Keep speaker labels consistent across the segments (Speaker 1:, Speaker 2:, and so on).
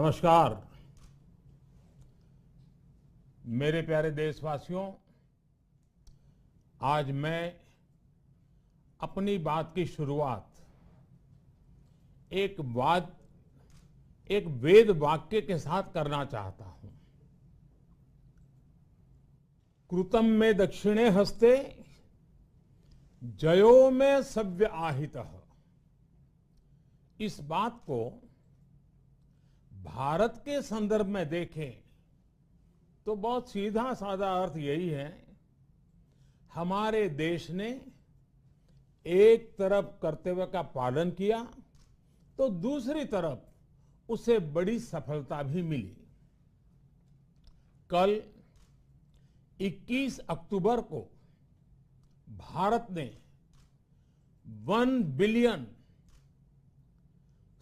Speaker 1: नमस्कार। मेरे प्यारे देशवासियों, आज मैं अपनी बात की शुरुआत एक वेद वाक्य के साथ करना चाहता हूं। कृतं में दक्षिणे हस्ते जयो में सव्य आहितः। इस बात को भारत के संदर्भ में देखें तो बहुत सीधा साधा अर्थ यही है, हमारे देश ने एक तरफ कर्तव्य का पालन किया तो दूसरी तरफ उसे बड़ी सफलता भी मिली। कल 21 अक्टूबर को भारत ने 1 बिलियन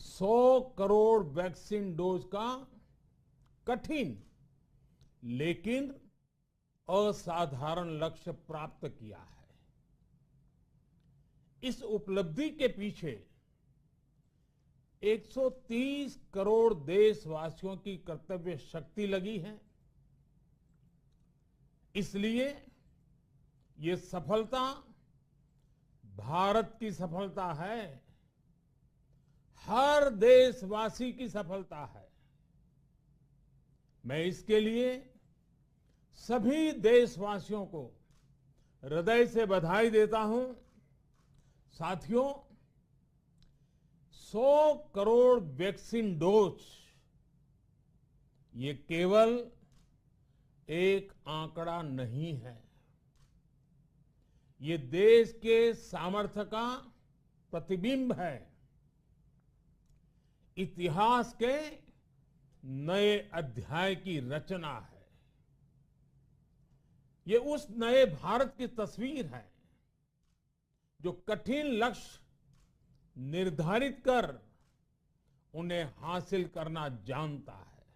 Speaker 1: 100 करोड़ वैक्सीन डोज का कठिन लेकिन असाधारण लक्ष्य प्राप्त किया है। इस उपलब्धि के पीछे 130 करोड़ देशवासियों की कर्तव्य शक्ति लगी है। इसलिए ये सफलता भारत की सफलता है, हर देशवासी की सफलता है। मैं इसके लिए सभी देशवासियों को हृदय से बधाई देता हूं। साथियों, 100 करोड़ वैक्सीन डोज ये केवल एक आंकड़ा नहीं है, ये देश के सामर्थ्य का प्रतिबिंब है, इतिहास के नए अध्याय की रचना है। ये उस नए भारत की तस्वीर है जो कठिन लक्ष्य निर्धारित कर उन्हें हासिल करना जानता है।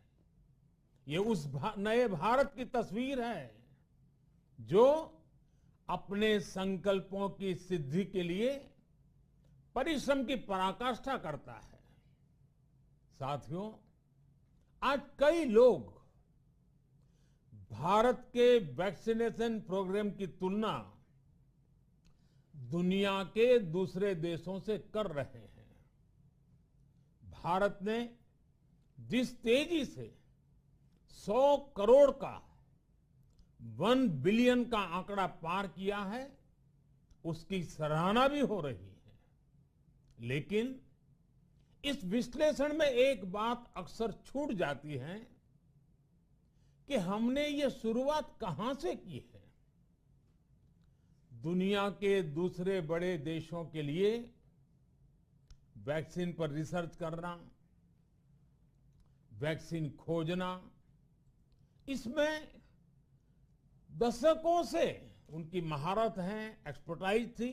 Speaker 1: ये उस नए भारत की तस्वीर है जो अपने संकल्पों की सिद्धि के लिए परिश्रम की पराकाष्ठा करता है। साथियों, आज कई लोग भारत के वैक्सीनेशन प्रोग्राम की तुलना दुनिया के दूसरे देशों से कर रहे हैं। भारत ने जिस तेजी से 100 करोड़ का 1 बिलियन का आंकड़ा पार किया है, उसकी सराहना भी हो रही है। लेकिन इस विश्लेषण में एक बात अक्सर छूट जाती है कि हमने ये शुरुआत कहां से की है। दुनिया के दूसरे बड़े देशों के लिए वैक्सीन पर रिसर्च करना, वैक्सीन खोजना, इसमें दशकों से उनकी महारत है, एक्सपर्टाइज थी।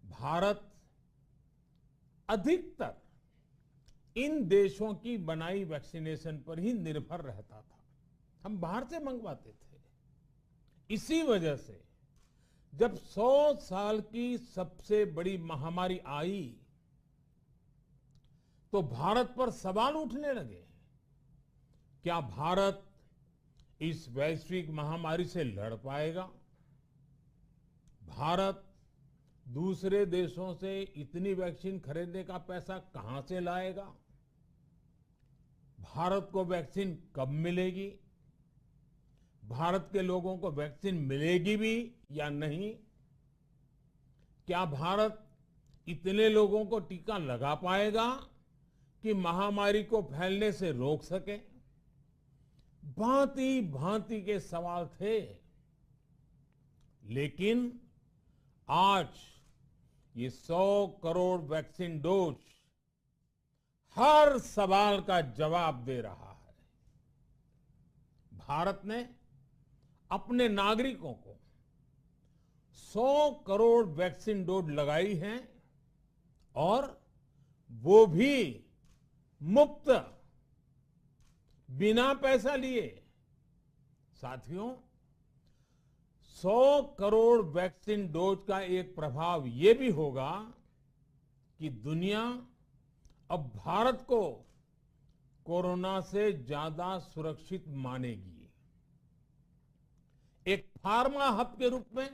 Speaker 1: भारत अधिकतर इन देशों की बनाई वैक्सीनेशन पर ही निर्भर रहता था, हम बाहर से मंगवाते थे। इसी वजह से जब 100 साल की सबसे बड़ी महामारी आई तो भारत पर सवाल उठने लगे, क्या भारत इस वैश्विक महामारी से लड़ पाएगा? भारत दूसरे देशों से इतनी वैक्सीन खरीदने का पैसा कहां से लाएगा? भारत को वैक्सीन कब मिलेगी? भारत के लोगों को वैक्सीन मिलेगी भी या नहीं? क्या भारत इतने लोगों को टीका लगा पाएगा कि महामारी को फैलने से रोक सके? भांति भांति के सवाल थे। लेकिन आज ये 100 करोड़ वैक्सीन डोज हर सवाल का जवाब दे रहा है। भारत ने अपने नागरिकों को 100 करोड़ वैक्सीन डोज लगाई हैं और वो भी मुफ्त, बिना पैसा लिए। साथियों, 100 करोड़ वैक्सीन डोज का एक प्रभाव ये भी होगा कि दुनिया अब भारत को कोरोना से ज्यादा सुरक्षित मानेगी। एक फार्मा हब के रूप में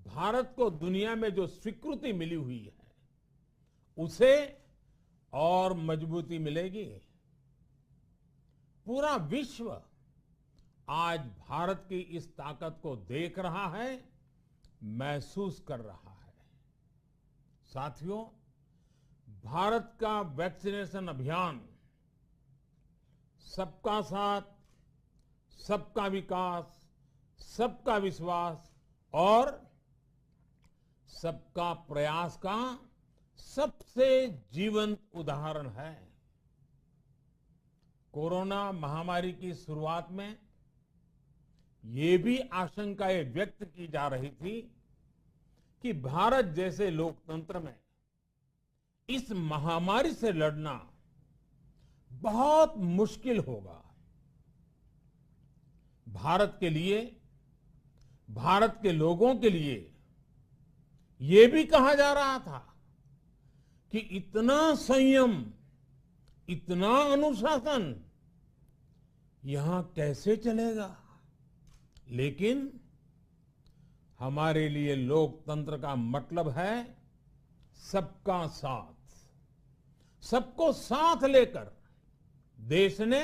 Speaker 1: भारत को दुनिया में जो स्वीकृति मिली हुई है, उसे और मजबूती मिलेगी। पूरा विश्व आज भारत की इस ताकत को देख रहा है, महसूस कर रहा है। साथियों, भारत का वैक्सीनेशन अभियान सबका साथ, सबका विकास, सबका विश्वास और सबका प्रयास का सबसे जीवंत उदाहरण है। कोरोना महामारी की शुरुआत में ये भी आशंकाएं व्यक्त की जा रही थी कि भारत जैसे लोकतंत्र में इस महामारी से लड़ना बहुत मुश्किल होगा। भारत के लिए, भारत के लोगों के लिए ये भी कहा जा रहा था कि इतना संयम, इतना अनुशासन यहां कैसे चलेगा। लेकिन हमारे लिए लोकतंत्र का मतलब है सबका साथ। सबको साथ लेकर देश ने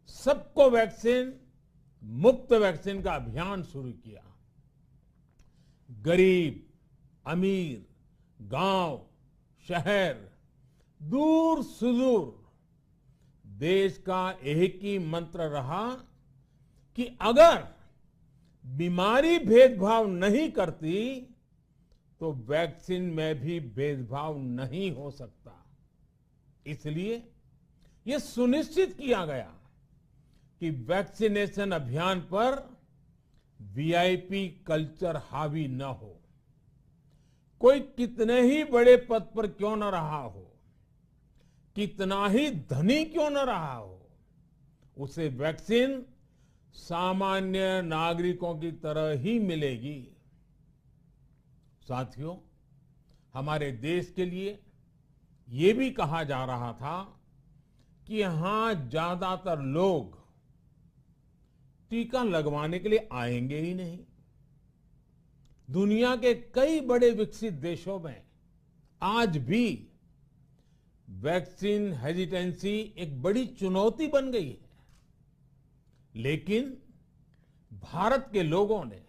Speaker 1: सबको वैक्सीन, मुफ्त वैक्सीन का अभियान शुरू किया। गरीब, अमीर, गांव, शहर, दूर सुदूर, देश का एक ही मंत्र रहा कि अगर बीमारी भेदभाव नहीं करती तो वैक्सीन में भी भेदभाव नहीं हो सकता। इसलिए यह सुनिश्चित किया गया कि वैक्सीनेशन अभियान पर वीआईपी कल्चर हावी न हो। कोई कितने ही बड़े पद पर क्यों न रहा हो, कितना ही धनी क्यों न रहा हो, उसे वैक्सीन सामान्य नागरिकों की तरह ही मिलेगी। साथियों, हमारे देश के लिए ये भी कहा जा रहा था कि यहां ज्यादातर लोग टीका लगवाने के लिए आएंगे ही नहीं। दुनिया के कई बड़े विकसित देशों में आज भी वैक्सीन हेजिटेंसी एक बड़ी चुनौती बन गई है। लेकिन भारत के लोगों ने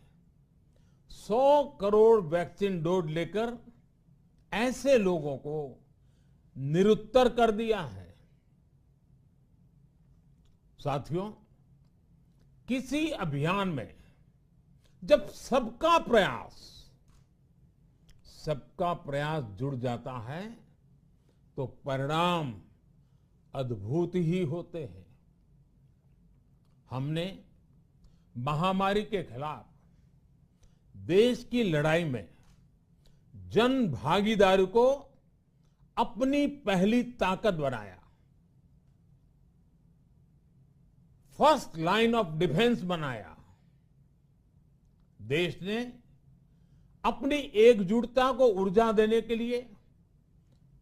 Speaker 1: 100 करोड़ वैक्सीन डोज लेकर ऐसे लोगों को निरुत्तर कर दिया है। साथियों, किसी अभियान में जब सबका प्रयास जुड़ जाता है तो परिणाम अद्भुत ही होते हैं। हमने महामारी के खिलाफ देश की लड़ाई में जन भागीदारी को अपनी पहली ताकत बनाया। फर्स्ट लाइन ऑफ डिफेंस बनाया। देश ने अपनी एकजुटता को ऊर्जा देने के लिए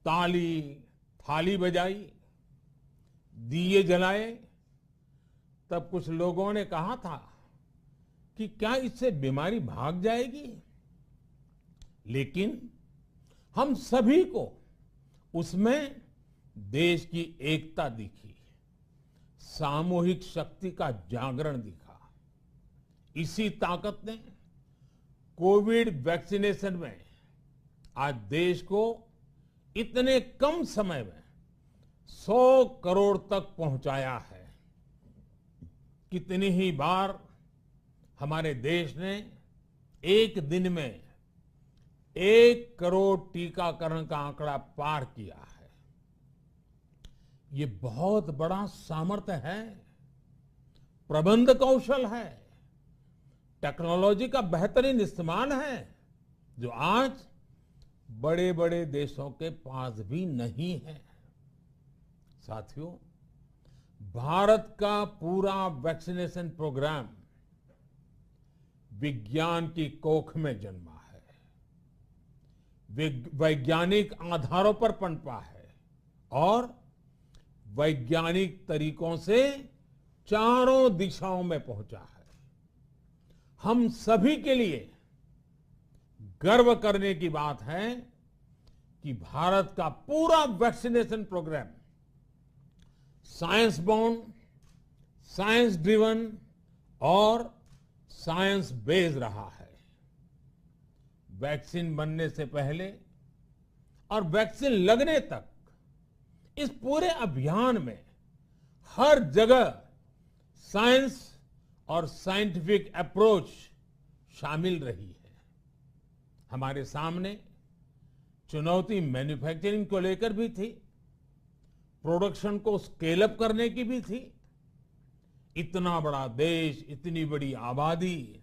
Speaker 1: ताली, थाली बजाई, दिए जलाए। तब कुछ लोगों ने कहा था कि क्या इससे बीमारी भाग जाएगी? लेकिन हम सभी को उसमें देश की एकता दिखी, सामूहिक शक्ति का जागरण दिखा। इसी ताकत ने कोविड वैक्सीनेशन में आज देश को इतने कम समय में 100 करोड़ तक पहुंचाया है। कितनी ही बार हमारे देश ने एक दिन में 1 करोड़ टीकाकरण का आंकड़ा पार किया है। ये बहुत बड़ा सामर्थ्य है, प्रबंध कौशल है, टेक्नोलॉजी का बेहतरीन इस्तेमाल है, जो आज बड़े बड़े देशों के पास भी नहीं है। साथियों, भारत का पूरा वैक्सीनेशन प्रोग्राम विज्ञान की कोख में जन्मा है, वैज्ञानिक आधारों पर पनपा है और वैज्ञानिक तरीकों से चारों दिशाओं में पहुंचा है। हम सभी के लिए गर्व करने की बात है कि भारत का पूरा vaccination programme science bound, science driven और साइंस बेस्ड रहा है। वैक्सीन बनने से पहले और वैक्सीन लगने तक इस पूरे अभियान में हर जगह साइंस और साइंटिफिक अप्रोच शामिल रही है। हमारे सामने चुनौती मैन्युफैक्चरिंग को लेकर भी थी, प्रोडक्शन को स्केल अप करने की भी थी। इतना बड़ा देश, इतनी बड़ी आबादी,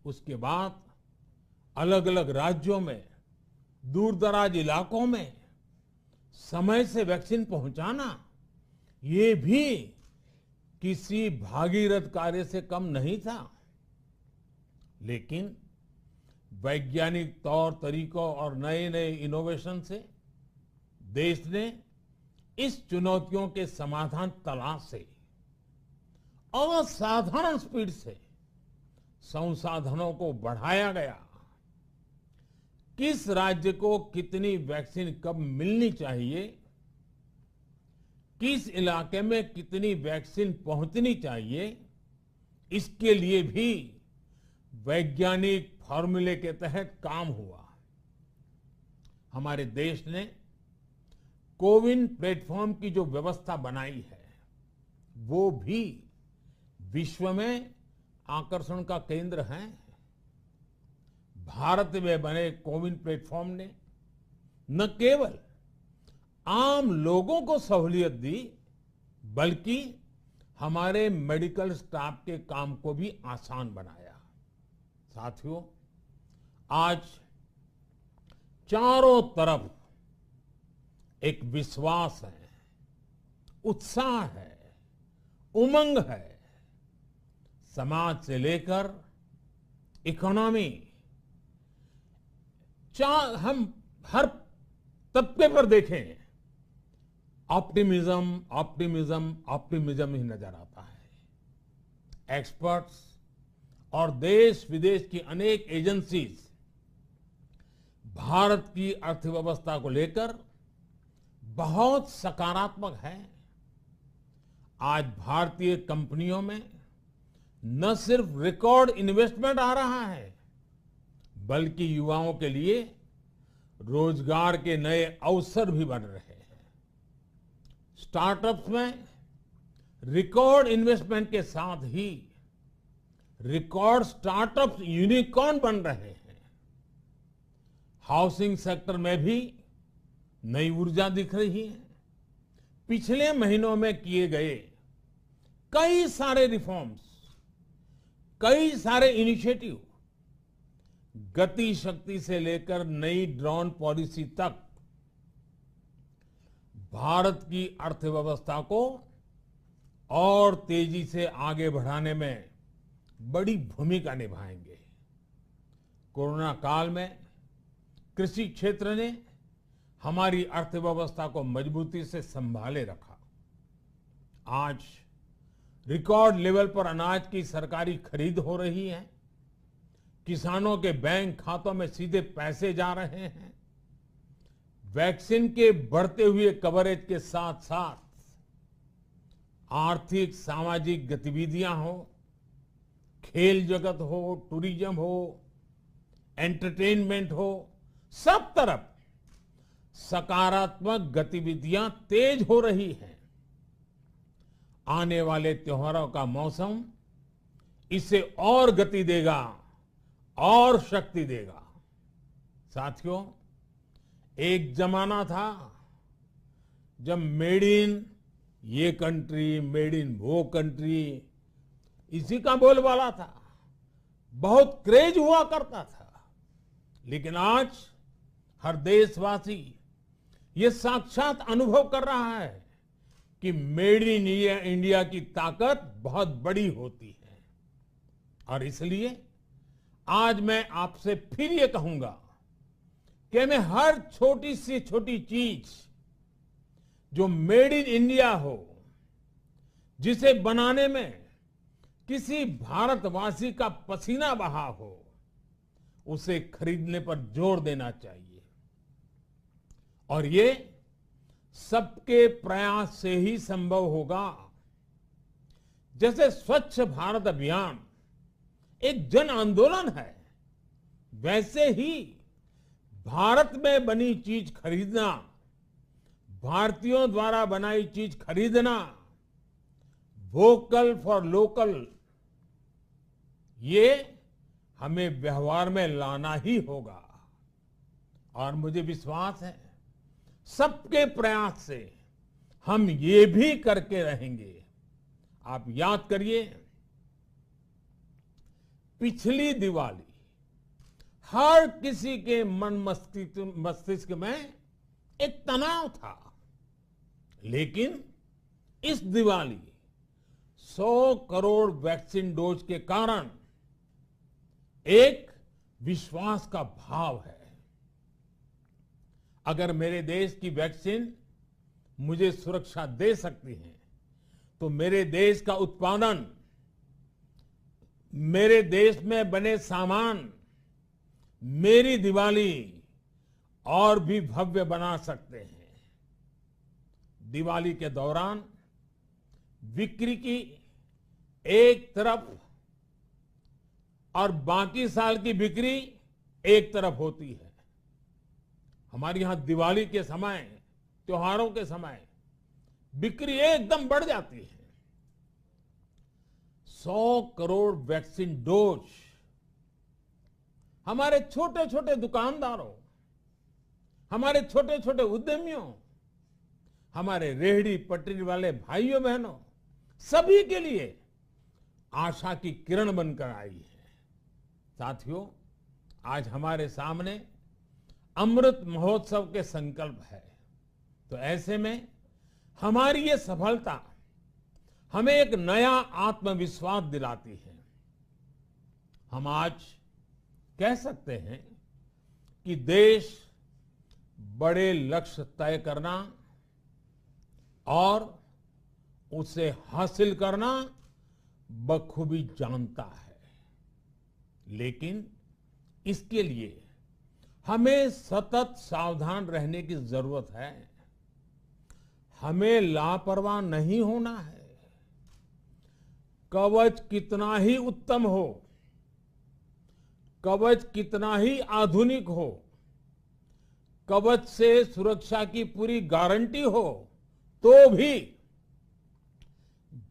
Speaker 1: उसके बाद अलग अलग राज्यों में, दूर दराज इलाकों में समय से वैक्सीन पहुंचाना, ये भी किसी भागीरथ कार्य से कम नहीं था। लेकिन वैज्ञानिक तौर तरीकों और नए नए इनोवेशन से देश ने इस चुनौतियों के समाधान तलाशे असाधारण स्पीड से संसाधनों को बढ़ाया गया। किस राज्य को कितनी वैक्सीन कब मिलनी चाहिए, किस इलाके में कितनी वैक्सीन पहुंचनी चाहिए, इसके लिए भी वैज्ञानिक फॉर्मूले के तहत काम हुआ। हमारे देश ने कोविन प्लेटफॉर्म की जो व्यवस्था बनाई है, वो भी विश्व में आकर्षण का केंद्र है। भारत में बने कोविन प्लेटफॉर्म ने न केवल आम लोगों को सहूलियत दी, बल्कि हमारे मेडिकल स्टाफ के काम को भी आसान बनाया। साथियों, आज चारों तरफ एक विश्वास है, उत्साह है, उमंग है। समाज से लेकर इकोनॉमी, हम हर तबके पर देखें, ऑप्टिमिज्म ऑप्टिमिज्म ऑप्टिमिज्म ही नजर आता है। एक्सपर्ट्स और देश विदेश की अनेक एजेंसीज भारत की अर्थव्यवस्था को लेकर बहुत सकारात्मक है। आज भारतीय कंपनियों में न सिर्फ रिकॉर्ड इन्वेस्टमेंट आ रहा है, बल्कि युवाओं के लिए रोजगार के नए अवसर भी बन रहे हैं। स्टार्टअप्स में रिकॉर्ड इन्वेस्टमेंट के साथ ही रिकॉर्ड स्टार्टअप्स यूनिकॉर्न बन रहे हैं। हाउसिंग सेक्टर में भी नई ऊर्जा दिख रही है। पिछले महीनों में किए गए कई सारे रिफॉर्म्स, कई सारे इनिशिएटिव, गति शक्ति से लेकर नई ड्रोन पॉलिसी तक भारत की अर्थव्यवस्था को और तेजी से आगे बढ़ाने में बड़ी भूमिका निभाएंगे। कोरोना काल में कृषि क्षेत्र ने हमारी अर्थव्यवस्था को मजबूती से संभाले रखा। आज रिकॉर्ड लेवल पर अनाज की सरकारी खरीद हो रही है। किसानों के बैंक खातों में सीधे पैसे जा रहे हैं। वैक्सीन के बढ़ते हुए कवरेज के साथ साथ आर्थिक सामाजिक गतिविधियां हो, खेल जगत हो, टूरिज्म हो, एंटरटेनमेंट हो, सब तरफ सकारात्मक गतिविधियां तेज हो रही हैं। आने वाले त्योहारों का मौसम इसे और गति देगा और शक्ति देगा। साथियों, एक जमाना था जब मेड इन ये कंट्री, मेड इन वो कंट्री, इसी का बोलबाला था, बहुत क्रेज हुआ करता था। लेकिन आज हर देशवासी ये साक्षात अनुभव कर रहा है कि मेड इन इंडिया की ताकत बहुत बड़ी होती है। और इसलिए आज मैं आपसे फिर ये कहूंगा कि हमें हर छोटी से छोटी चीज जो मेड इन इंडिया हो, जिसे बनाने में किसी भारतवासी का पसीना बहा हो, उसे खरीदने पर जोर देना चाहिए। और ये सबके प्रयास से ही संभव होगा। जैसे स्वच्छ भारत अभियान एक जन आंदोलन है, वैसे ही भारत में बनी चीज खरीदना, भारतीयों द्वारा बनाई चीज खरीदना, वोकल फॉर लोकल, ये हमें व्यवहार में लाना ही होगा। और मुझे विश्वास है सबके प्रयास से हम ये भी करके रहेंगे। आप याद करिए, पिछली दिवाली हर किसी के मन मस्तिष्क में एक तनाव था, लेकिन इस दिवाली 100 करोड़ वैक्सीन डोज के कारण एक विश्वास का भाव है। अगर मेरे देश की वैक्सीन मुझे सुरक्षा दे सकती है, तो मेरे देश का उत्पादन, मेरे देश में बने सामान मेरी दिवाली और भी भव्य बना सकते हैं। दिवाली के दौरान बिक्री की एक तरफ और बाकी साल की बिक्री एक तरफ होती है। हमारे यहां दिवाली के समय, त्योहारों के समय बिक्री एकदम बढ़ जाती है। 100 करोड़ वैक्सीन डोज हमारे छोटे छोटे दुकानदारों, हमारे छोटे छोटे उद्यमियों, हमारे रेहड़ी पटरी वाले भाइयों बहनों, सभी के लिए आशा की किरण बनकर आई है। साथियों, आज हमारे सामने अमृत महोत्सव के संकल्प है, तो ऐसे में हमारी ये सफलता हमें एक नया आत्मविश्वास दिलाती है। हम आज कह सकते हैं कि देश बड़े लक्ष्य तय करना और उसे हासिल करना बखूबी जानता है, लेकिन इसके लिए हमें सतत सावधान रहने की जरूरत है। हमें लापरवाह नहीं होना है। कवच कितना ही उत्तम हो, कवच कितना ही आधुनिक हो, कवच से सुरक्षा की पूरी गारंटी हो, तो भी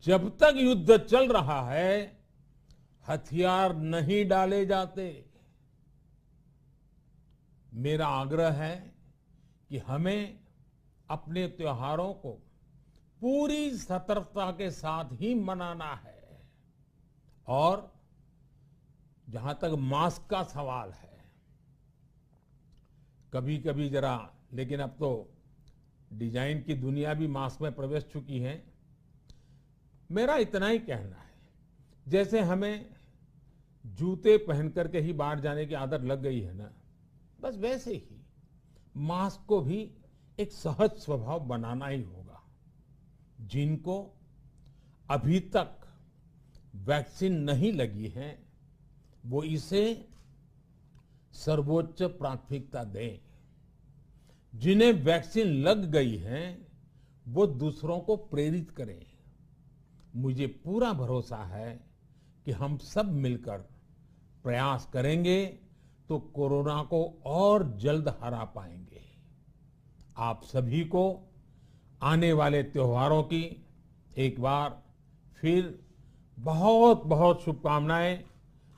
Speaker 1: जब तक युद्ध चल रहा है, हथियार नहीं डाले जाते। मेरा आग्रह है कि हमें अपने त्योहारों को पूरी सतर्कता के साथ ही मनाना है। और जहां तक मास्क का सवाल है, कभी कभी जरा, लेकिन अब तो डिजाइन की दुनिया भी मास्क में प्रवेश चुकी है। मेरा इतना ही कहना है, जैसे हमें जूते पहन करके ही बाहर जाने की आदत लग गई है ना, बस वैसे ही मास्क को भी एक सहज स्वभाव बनाना ही होगा। जिनको अभी तक वैक्सीन नहीं लगी है, वो इसे सर्वोच्च प्राथमिकता दें। जिन्हें वैक्सीन लग गई है, वो दूसरों को प्रेरित करें। मुझे पूरा भरोसा है कि हम सब मिलकर प्रयास करेंगे तो कोरोना को और जल्द हरा पाएंगे। आप सभी को आने वाले त्योहारों की एक बार फिर बहुत बहुत शुभकामनाएं,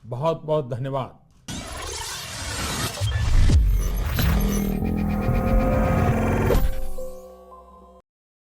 Speaker 1: बहुत बहुत धन्यवाद।